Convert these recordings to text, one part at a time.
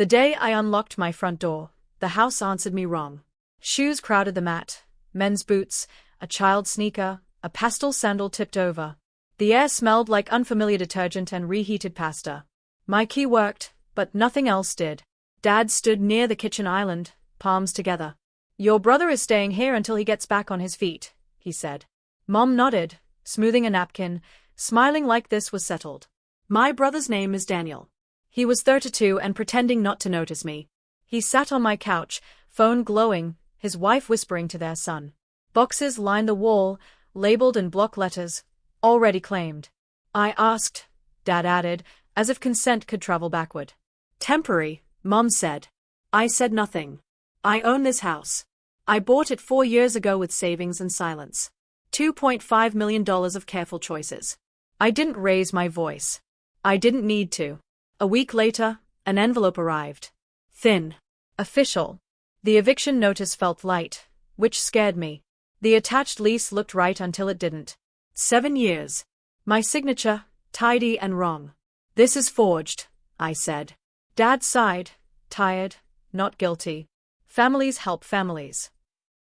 The day I unlocked my front door, the house answered me wrong. Shoes crowded the mat, men's boots, a child's sneaker, a pastel sandal tipped over. The air smelled like unfamiliar detergent and reheated pasta. My key worked, but nothing else did. Dad stood near the kitchen island, palms together. "Your brother is staying here until he gets back on his feet," he said. Mom nodded, smoothing a napkin, smiling like this was settled. "My brother's name is Daniel." He was 32 and pretending not to notice me. He sat on my couch, phone glowing, his wife whispering to their son. Boxes lined the wall, labeled in block letters, "Already claimed." "I asked," Dad added, as if consent could travel backward. "Temporary," Mom said. I said nothing. "I own this house. I bought it 4 years ago with savings and silence. $2.5 million of careful choices." I didn't raise my voice. I didn't need to. A week later, an envelope arrived. Thin. Official. The eviction notice felt light, which scared me. The attached lease looked right until it didn't. 7 years. My signature, tidy and wrong. "This is forged," I said. Dad sighed, tired, not guilty. Families help families.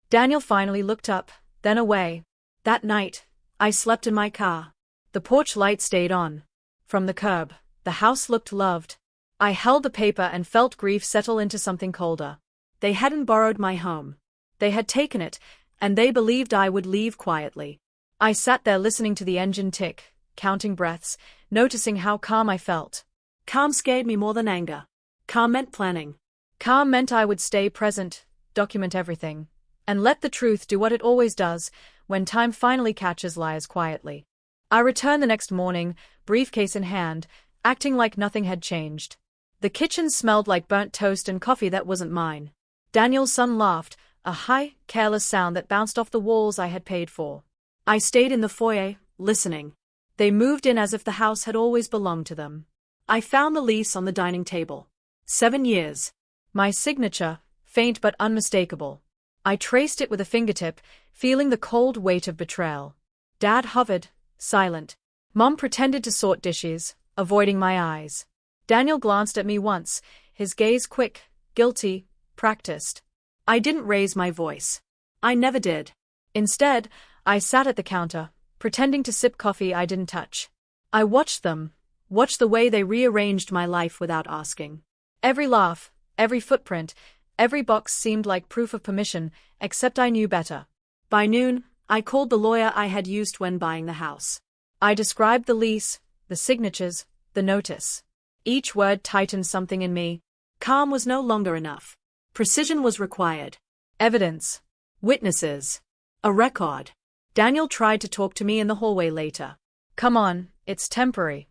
Daniel finally looked up, then away. That night, I slept in my car. The porch light stayed on. From the curb, the house looked loved. I held the paper and felt grief settle into something colder. They hadn't borrowed my home. They had taken it, and they believed I would leave quietly. I sat there listening to the engine tick, counting breaths, noticing how calm I felt. Calm scared me more than anger. Calm meant planning. Calm meant I would stay present, document everything, and let the truth do what it always does when time finally catches liars quietly. I returned the next morning, briefcase in hand, acting like nothing had changed. The kitchen smelled like burnt toast and coffee that wasn't mine. Daniel's son laughed, a high, careless sound that bounced off the walls I had paid for. I stayed in the foyer, listening. They moved in as if the house had always belonged to them. I found the lease on the dining table. 7 years. My signature, faint but unmistakable. I traced it with a fingertip, feeling the cold weight of betrayal. Dad hovered, silent. Mom pretended to sort dishes, avoiding my eyes. Daniel glanced at me once, his gaze quick, guilty, practiced. I didn't raise my voice. I never did. Instead, I sat at the counter, pretending to sip coffee I didn't touch. I watched them, watched the way they rearranged my life without asking. Every laugh, every footprint, every box seemed like proof of permission, except I knew better. By noon, I called the lawyer I had used when buying the house. I described the lease, the signatures, the notice. Each word tightened something in me. Calm was no longer enough. Precision was required. Evidence. Witnesses. A record. Daniel tried to talk to me in the hallway later. "Come on, it's temporary."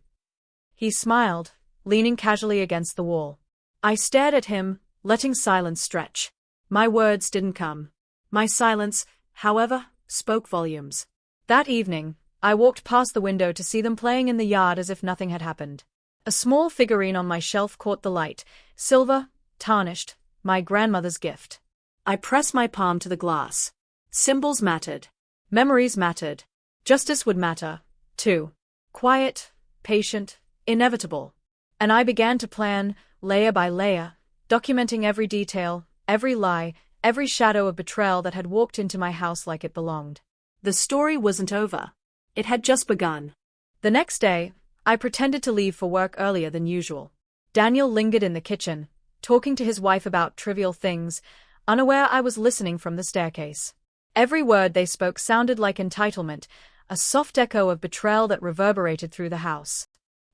He smiled, leaning casually against the wall. I stared at him, letting silence stretch. My words didn't come. My silence, however, spoke volumes. That evening, I walked past the window to see them playing in the yard as if nothing had happened. A small figurine on my shelf caught the light, silver, tarnished, my grandmother's gift. I pressed my palm to the glass. Symbols mattered. Memories mattered. Justice would matter, too. Quiet, patient, inevitable. And I began to plan, layer by layer, documenting every detail, every lie, every shadow of betrayal that had walked into my house like it belonged. The story wasn't over. It had just begun. The next day, I pretended to leave for work earlier than usual. Daniel lingered in the kitchen, talking to his wife about trivial things, unaware I was listening from the staircase. Every word they spoke sounded like entitlement, a soft echo of betrayal that reverberated through the house.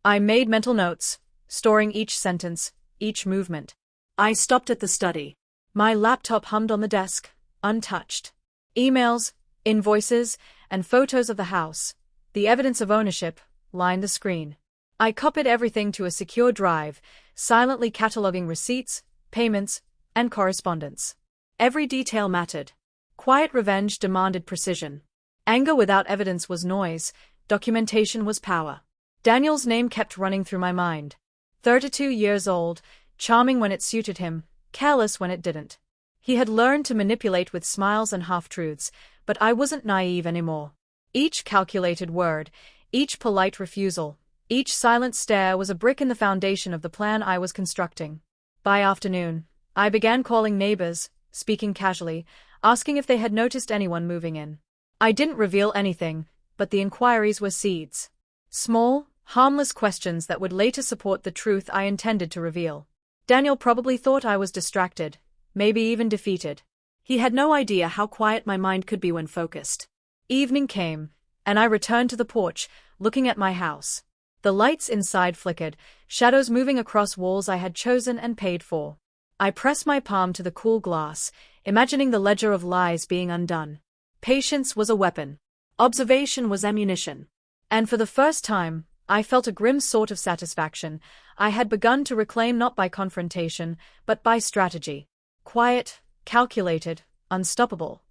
I made mental notes, storing each sentence, each movement. I stopped at the study. My laptop hummed on the desk, untouched. Emails, invoices, and photos of the house, the evidence of ownership, lined the screen. I copied everything to a secure drive, silently cataloging receipts, payments, and correspondence. Every detail mattered. Quiet revenge demanded precision. Anger without evidence was noise, documentation was power. Daniel's name kept running through my mind. 32 years old, charming when it suited him, careless when it didn't. He had learned to manipulate with smiles and half-truths, but I wasn't naive anymore. Each calculated word, each polite refusal, each silent stare was a brick in the foundation of the plan I was constructing. By afternoon, I began calling neighbors, speaking casually, asking if they had noticed anyone moving in. I didn't reveal anything, but the inquiries were seeds. Small, harmless questions that would later support the truth I intended to reveal. Daniel probably thought I was distracted, maybe even defeated. He had no idea how quiet my mind could be when focused. Evening came, and I returned to the porch, looking at my house. The lights inside flickered, shadows moving across walls I had chosen and paid for. I pressed my palm to the cool glass, imagining the ledger of lies being undone. Patience was a weapon. Observation was ammunition. And for the first time, I felt a grim sort of satisfaction I had begun to reclaim not by confrontation, but by strategy. Quiet, calculated, unstoppable.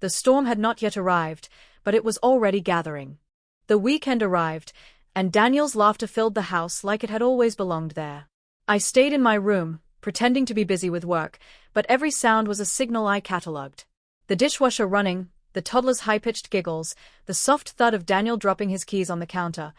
The storm had not yet arrived, but it was already gathering. The weekend arrived, and Daniel's laughter filled the house like it had always belonged there. I stayed in my room, pretending to be busy with work, but every sound was a signal I catalogued. The dishwasher running, the toddler's high-pitched giggles, the soft thud of Daniel dropping his keys on the counter,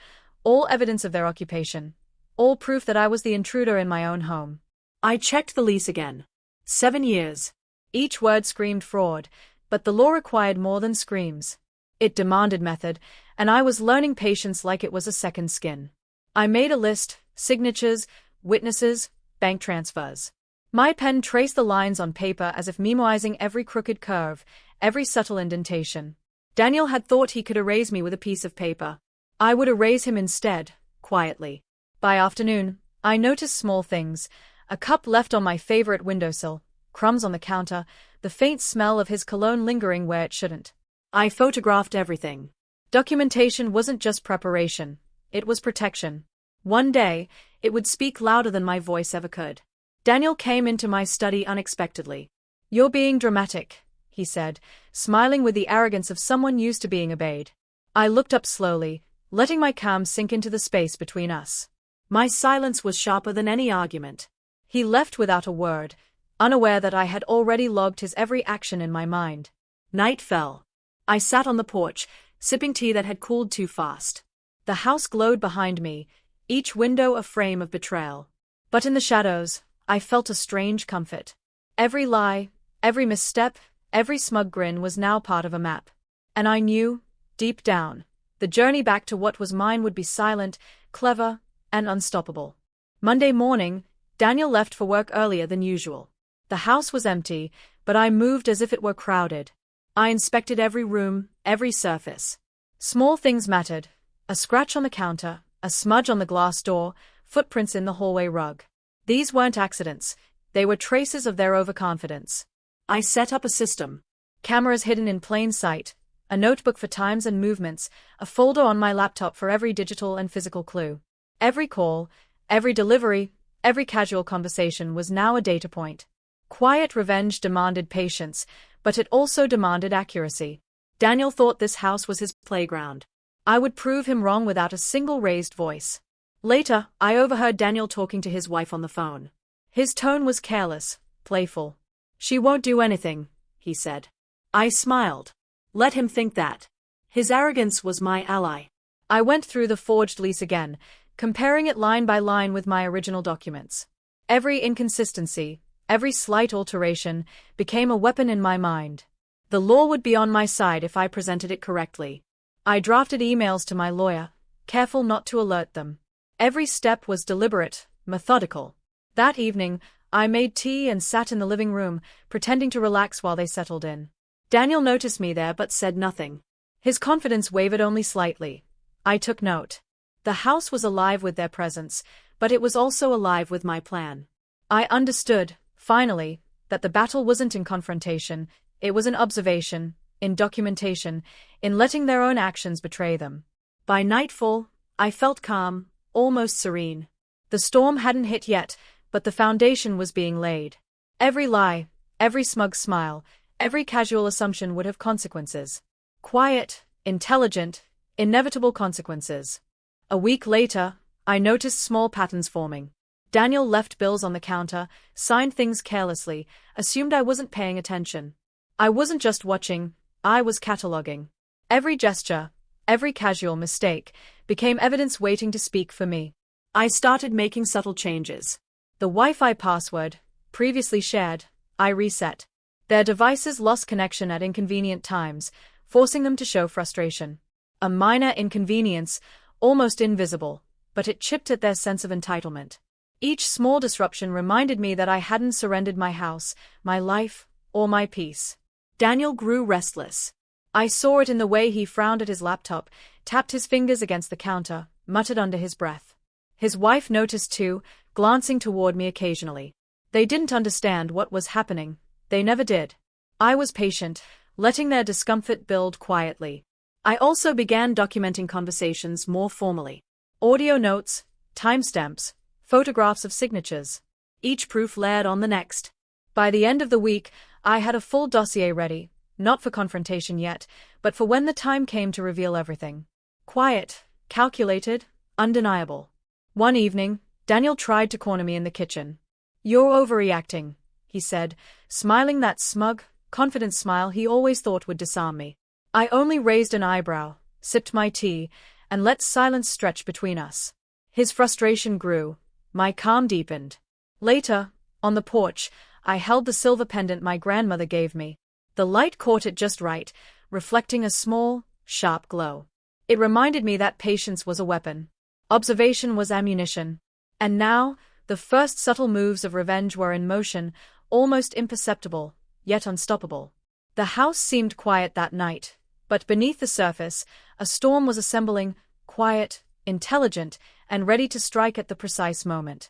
all evidence of their occupation, all proof that I was the intruder in my own home. I checked the lease again. 7 years. Each word screamed fraud, but the law required more than screams. It demanded method, and I was learning patience like it was a second skin. I made a list, signatures, witnesses, bank transfers. My pen traced the lines on paper as if memoizing every crooked curve, every subtle indentation. Daniel had thought he could erase me with a piece of paper. I would erase him instead, quietly. By afternoon, I noticed small things: a cup left on my favorite windowsill, crumbs on the counter, the faint smell of his cologne lingering where it shouldn't. I photographed everything. Documentation wasn't just preparation, it was protection. One day, it would speak louder than my voice ever could. Daniel came into my study unexpectedly. "You're being dramatic," he said, smiling with the arrogance of someone used to being obeyed. I looked up slowly, letting my calm sink into the space between us. My silence was sharper than any argument. He left without a word, unaware that I had already logged his every action in my mind. Night fell. I sat on the porch, sipping tea that had cooled too fast. The house glowed behind me, each window a frame of betrayal. But in the shadows, I felt a strange comfort. Every lie, every misstep, every smug grin was now part of a map. And I knew, deep down, the journey back to what was mine would be silent, clever, and unstoppable. Monday morning, Daniel left for work earlier than usual. The house was empty, but I moved as if it were crowded. I inspected every room, every surface. Small things mattered: a scratch on the counter, a smudge on the glass door, footprints in the hallway rug. These weren't accidents, they were traces of their overconfidence. I set up a system. Cameras hidden in plain sight, a notebook for times and movements, a folder on my laptop for every digital and physical clue. Every call, every delivery, every casual conversation was now a data point. Quiet revenge demanded patience, but it also demanded accuracy. Daniel thought this house was his playground. I would prove him wrong without a single raised voice. Later, I overheard Daniel talking to his wife on the phone. His tone was careless, playful. "She won't do anything," he said. I smiled. Let him think that. His arrogance was my ally. I went through the forged lease again, comparing it line by line with my original documents. Every inconsistency, every slight alteration, became a weapon in my mind. The law would be on my side if I presented it correctly. I drafted emails to my lawyer, careful not to alert them. Every step was deliberate, methodical. That evening, I made tea and sat in the living room, pretending to relax while they settled in. Daniel noticed me there but said nothing. His confidence wavered only slightly. I took note. The house was alive with their presence, but it was also alive with my plan. I understood, finally, that the battle wasn't in confrontation, it was in observation, in documentation, in letting their own actions betray them. By nightfall, I felt calm, almost serene. The storm hadn't hit yet, but the foundation was being laid. Every lie, every smug smile, every casual assumption would have consequences. Quiet, intelligent, inevitable consequences. A week later, I noticed small patterns forming. Daniel left bills on the counter, signed things carelessly, assumed I wasn't paying attention. I wasn't just watching, I was cataloging. Every gesture, every casual mistake, became evidence waiting to speak for me. I started making subtle changes. The Wi-Fi password, previously shared, I reset. Their devices lost connection at inconvenient times, forcing them to show frustration. A minor inconvenience, almost invisible, but it chipped at their sense of entitlement. Each small disruption reminded me that I hadn't surrendered my house, my life, or my peace. Daniel grew restless. I saw it in the way he frowned at his laptop, tapped his fingers against the counter, muttered under his breath. His wife noticed too, glancing toward me occasionally. They didn't understand what was happening. They never did. I was patient, letting their discomfort build quietly. I also began documenting conversations more formally. Audio notes, timestamps, photographs of signatures. Each proof layered on the next. By the end of the week, I had a full dossier ready, not for confrontation yet, but for when the time came to reveal everything. Quiet, calculated, undeniable. One evening, Daniel tried to corner me in the kitchen. "You're overreacting," he said, smiling that smug, confident smile he always thought would disarm me. I only raised an eyebrow, sipped my tea, and let silence stretch between us. His frustration grew. My calm deepened. Later, on the porch, I held the silver pendant my grandmother gave me. The light caught it just right, reflecting a small, sharp glow. It reminded me that patience was a weapon. Observation was ammunition. And now, the first subtle moves of revenge were in motion, almost imperceptible, yet unstoppable. The house seemed quiet that night, but beneath the surface, a storm was assembling, quiet, intelligent, and ready to strike at the precise moment.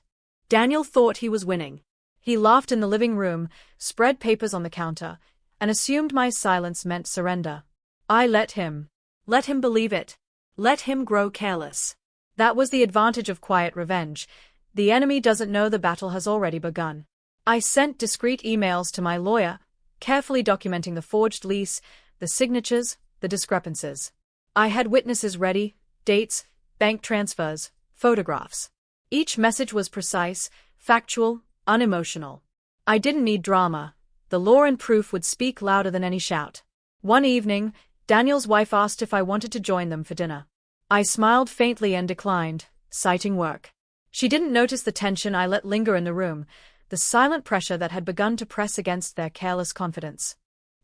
Daniel thought he was winning. He laughed in the living room, spread papers on the counter, and assumed my silence meant surrender. I let him. Let him believe it. Let him grow careless. That was the advantage of quiet revenge. The enemy doesn't know the battle has already begun. I sent discreet emails to my lawyer, carefully documenting the forged lease, the signatures, the discrepancies. I had witnesses ready, dates, bank transfers, photographs. Each message was precise, factual, unemotional. I didn't need drama. The law and proof would speak louder than any shout. One evening, Daniel's wife asked if I wanted to join them for dinner. I smiled faintly and declined, citing work. She didn't notice the tension I let linger in the room, the silent pressure that had begun to press against their careless confidence.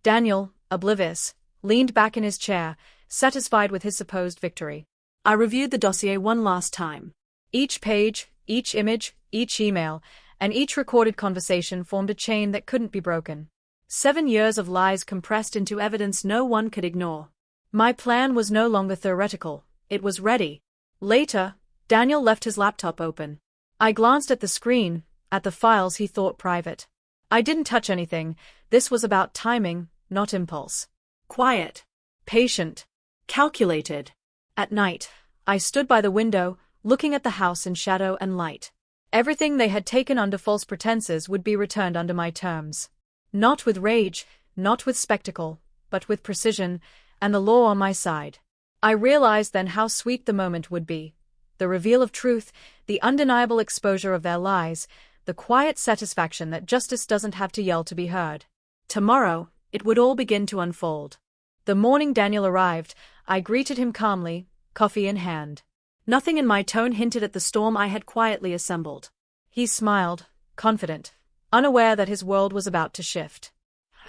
Daniel, oblivious, leaned back in his chair, satisfied with his supposed victory. I reviewed the dossier one last time. Each page, each image, each email, and each recorded conversation formed a chain that couldn't be broken. 7 years of lies compressed into evidence no one could ignore. My plan was no longer theoretical, it was ready. Later, Daniel left his laptop open. I glanced at the screen, at the files he thought private. I didn't touch anything. This was about timing, not impulse. Quiet, patient, calculated. At night, I stood by the window, looking at the house in shadow and light. Everything they had taken under false pretenses would be returned under my terms. Not with rage, not with spectacle, but with precision, and the law on my side. I realized then how sweet the moment would be. The reveal of truth, the undeniable exposure of their lies, the quiet satisfaction that justice doesn't have to yell to be heard. Tomorrow, it would all begin to unfold. The morning Daniel arrived, I greeted him calmly, coffee in hand. Nothing in my tone hinted at the storm I had quietly assembled. He smiled, confident, unaware that his world was about to shift.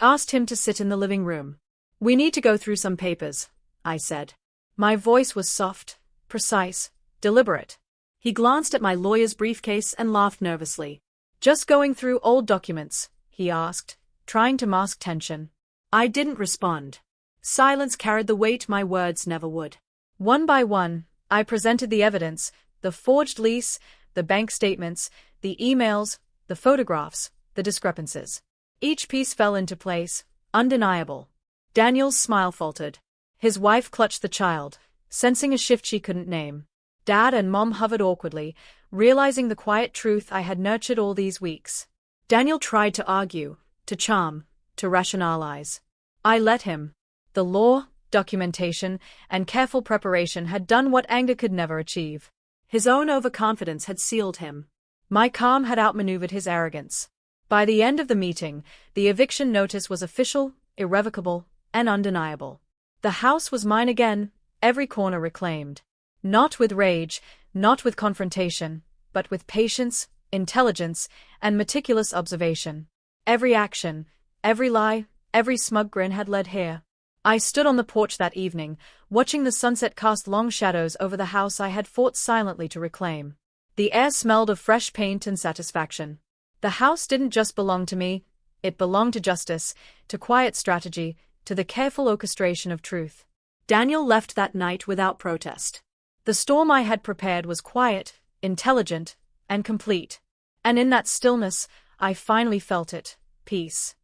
I asked him to sit in the living room. "We need to go through some papers," I said. My voice was soft, precise, deliberate. He glanced at my lawyer's briefcase and laughed nervously. "Just going through old documents?" he asked, trying to mask tension. I didn't respond. Silence carried the weight my words never would. One by one, I presented the evidence, the forged lease, the bank statements, the emails, the photographs, the discrepancies. Each piece fell into place, undeniable. Daniel's smile faltered. His wife clutched the child, sensing a shift she couldn't name. Dad and Mom hovered awkwardly, realizing the quiet truth I had nurtured all these weeks. Daniel tried to argue, to charm, to rationalize. I let him. The law, documentation, and careful preparation had done what anger could never achieve. His own overconfidence had sealed him. My calm had outmaneuvered his arrogance. By the end of the meeting, the eviction notice was official, irrevocable, and undeniable. The house was mine again, every corner reclaimed. Not with rage, not with confrontation, but with patience, intelligence, and meticulous observation. Every action, every lie, every smug grin had led here. I stood on the porch that evening, watching the sunset cast long shadows over the house I had fought silently to reclaim. The air smelled of fresh paint and satisfaction. The house didn't just belong to me, it belonged to justice, to quiet strategy, to the careful orchestration of truth. Daniel left that night without protest. The storm I had prepared was quiet, intelligent, and complete. And in that stillness, I finally felt it, peace.